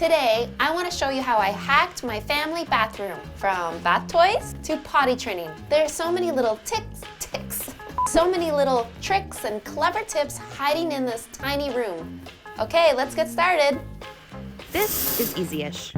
Today, I want to show you how I hacked my family bathroom from bath toys to potty training. There are so many little so many little tricks and clever tips hiding in this tiny room. Okay, let's get started. This is easy-ish.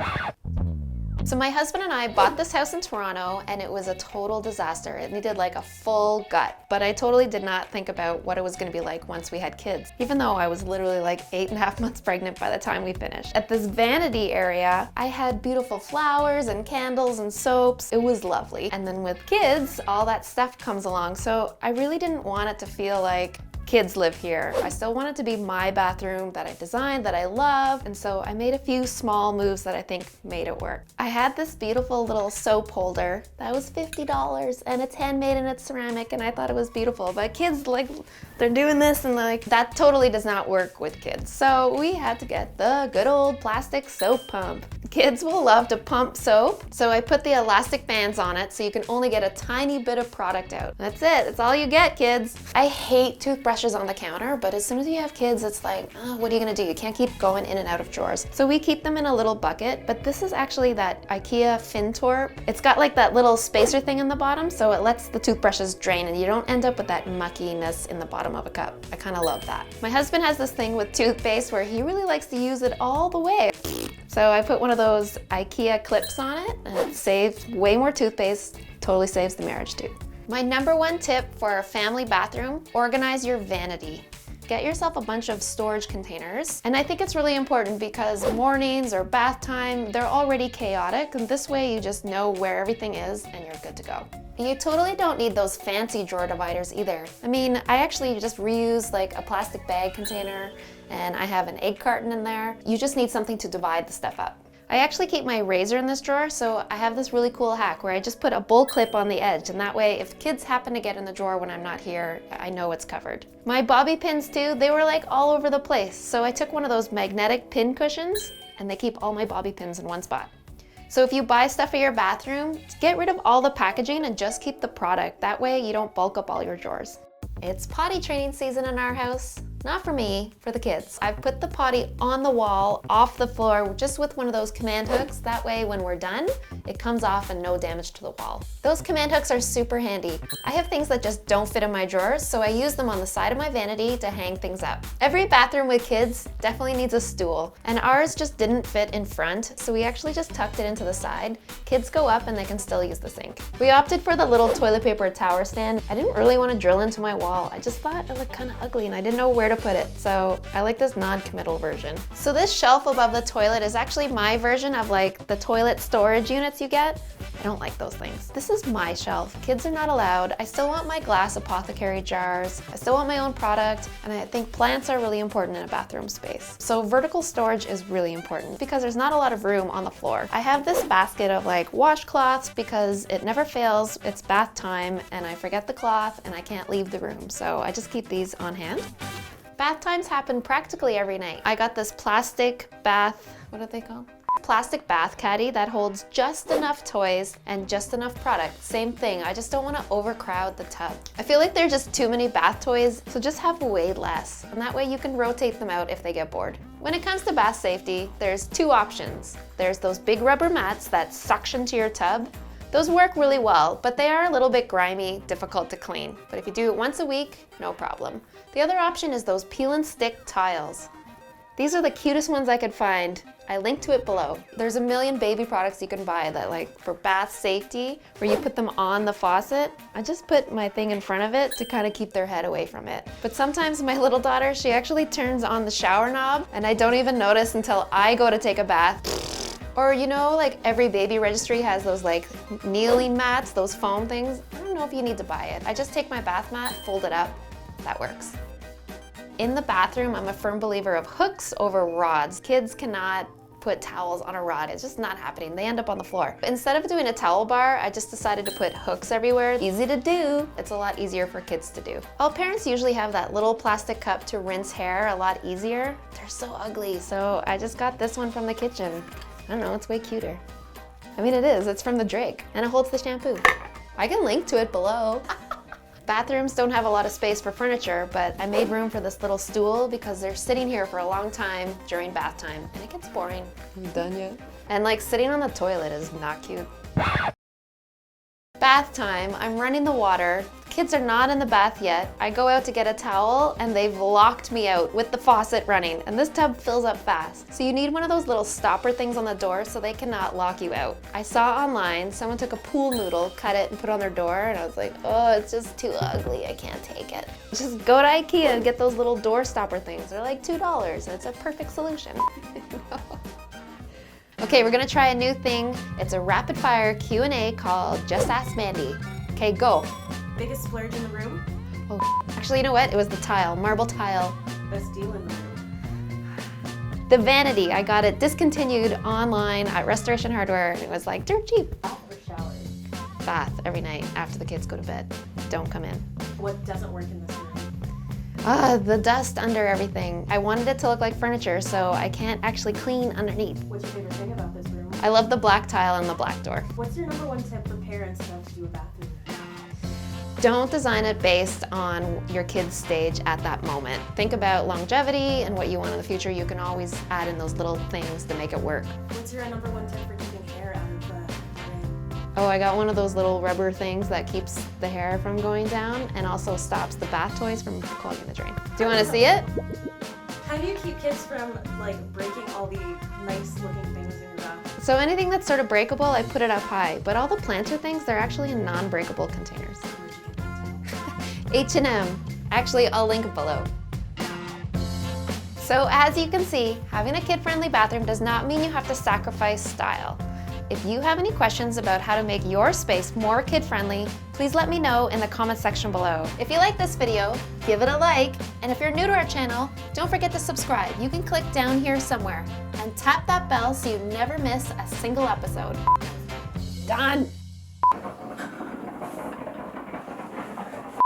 So my husband and I bought this house in Toronto and it was a total disaster. It needed like a full gut, but I totally did not think about what it was gonna be like once we had kids, even though I was literally like 8.5 months pregnant by the time we finished. At this vanity area, I had beautiful flowers and candles and soaps. It was lovely. And then with kids, all that stuff comes along. So I really didn't want it to feel like kids live here. I still want it to be my bathroom that I designed, that I love, and so I made a few small moves that I think made it work. I had this beautiful little soap holder that was $50 and it's handmade and it's ceramic and I thought it was beautiful, but kids they're doing this and that totally does not work with kids. So we had to get the good old plastic soap pump. Kids will love to pump soap, so I put the elastic bands on it so you can only get a tiny bit of product out. That's it, that's all you get, kids. I hate toothbrushes on the counter, but as soon as you have kids, it's like, oh, what are you gonna do? You can't keep going in and out of drawers. So we keep them in a little bucket, but this is actually that IKEA Fintorp. It's got like that little spacer thing in the bottom, so it lets the toothbrushes drain and you don't end up with that muckiness in the bottom of a cup. I kind of love that. My husband has this thing with toothpaste where he really likes to use it all the way. So I put one of those IKEA clips on it and it saves way more toothpaste, totally saves the marriage too. My #1 tip for a family bathroom, organize your vanity. Get yourself a bunch of storage containers. And I think it's really important because mornings or bath time, they're already chaotic. And this way you just know where everything is and you're good to go. You totally don't need those fancy drawer dividers either. I mean, I actually just reuse like a plastic bag container and I have an egg carton in there. You just need something to divide the stuff up. I actually keep my razor in this drawer, so I have this really cool hack where I just put a bull clip on the edge, and that way if kids happen to get in the drawer when I'm not here, I know it's covered. My bobby pins too, they were like all over the place, so I took one of those magnetic pin cushions and they keep all my bobby pins in one spot. So if you buy stuff for your bathroom, get rid of all the packaging and just keep the product. That way you don't bulk up all your drawers. It's potty training season in our house. Not for me, for the kids. I've put the potty on the wall, off the floor, just with one of those command hooks. That way when we're done, it comes off and no damage to the wall. Those command hooks are super handy. I have things that just don't fit in my drawers, so I use them on the side of my vanity to hang things up. Every bathroom with kids definitely needs a stool, and ours just didn't fit in front, so we actually just tucked it into the side. Kids go up and they can still use the sink. We opted for the little toilet paper tower stand. I didn't really want to drill into my wall. I just thought it looked kind of ugly and I didn't know where to put it, so I like this non-committal version. So this shelf above the toilet is actually my version of like the toilet storage units you get. I don't like those things. This is my shelf. Kids are not allowed. I still want my glass apothecary jars. I still want my own product, and I think plants are really important in a bathroom space. So vertical storage is really important because there's not a lot of room on the floor. I have this basket of like washcloths because it never fails. It's bath time and I forget the cloth and I can't leave the room, so I just keep these on hand. Bath times happen practically every night. I got this plastic bath, what are they called? Plastic bath caddy that holds just enough toys and just enough product. Same thing, I just don't want to overcrowd the tub. I feel like there's just too many bath toys, so just have way less, and that way you can rotate them out if they get bored. When it comes to bath safety, there's two options. There's those big rubber mats that suction to your tub. Those work really well, but they are a little bit grimy, difficult to clean. But if you do it once a week, no problem. The other option is those peel and stick tiles. These are the cutest ones I could find. I link to it below. There's a million baby products you can buy that like for bath safety, where you put them on the faucet. I just put my thing in front of it to kind of keep their head away from it. But sometimes my little daughter, she actually turns on the shower knob and I don't even notice until I go to take a bath. Or you know, like every baby registry has those like kneeling mats, those foam things. I don't know if you need to buy it. I just take my bath mat, fold it up, that works. In the bathroom, I'm a firm believer of hooks over rods. Kids cannot put towels on a rod. It's just not happening. They end up on the floor. Instead of doing a towel bar, I just decided to put hooks everywhere. Easy to do. It's a lot easier for kids to do. All parents usually have that little plastic cup to rinse hair a lot easier. They're so ugly, so I just got this one from the kitchen. I don't know, it's way cuter. I mean, it is. It's from the Drake, and it holds the shampoo. I can link to it below. Bathrooms don't have a lot of space for furniture, but I made room for this little stool because they're sitting here for a long time during bath time, and it gets boring. You done yet? And like sitting on the toilet is not cute. Bath time, I'm running the water. Kids are not in the bath yet. I go out to get a towel and they've locked me out with the faucet running, and this tub fills up fast. So you need one of those little stopper things on the door so they cannot lock you out. I saw online someone took a pool noodle, cut it and put it on their door, and I was like, oh, it's just too ugly, I can't take it. Just go to IKEA and get those little door stopper things. They're like $2. It's a perfect solution. Okay, we're gonna try a new thing. It's a rapid fire Q&A called Just Ask Mandy. Okay, go. Biggest splurge in the room? Oh, actually, you know what? It was the tile, marble tile. Best deal in the room? The Vanity, I got it discontinued online at Restoration Hardware. It was like dirt cheap. Bath or shower? Bath every night after the kids go to bed. Don't come in. What doesn't work in this room? The dust under everything. I wanted it to look like furniture, so I can't actually clean underneath. What's your favorite thing about this room? I love the black tile and the black door. What's your number one tip for parents about to do a bathroom? Don't design it based on your kid's stage at that moment. Think about longevity and what you want in the future. You can always add in those little things to make it work. What's your number one tip for keeping hair out of the drain? Oh, I got one of those little rubber things that keeps the hair from going down and also stops the bath toys from clogging the drain. Do you want to see it? How do you keep kids from breaking all the nice looking things in your bath? So anything that's sort of breakable, I put it up high, but all the planter things, they're actually in non-breakable containers. H&M. Actually, I'll link it below. So as you can see, having a kid-friendly bathroom does not mean you have to sacrifice style. If you have any questions about how to make your space more kid-friendly, please let me know in the comment section below. If you like this video, give it a like, and if you're new to our channel, don't forget to subscribe. You can click down here somewhere and tap that bell so you never miss a single episode. Done!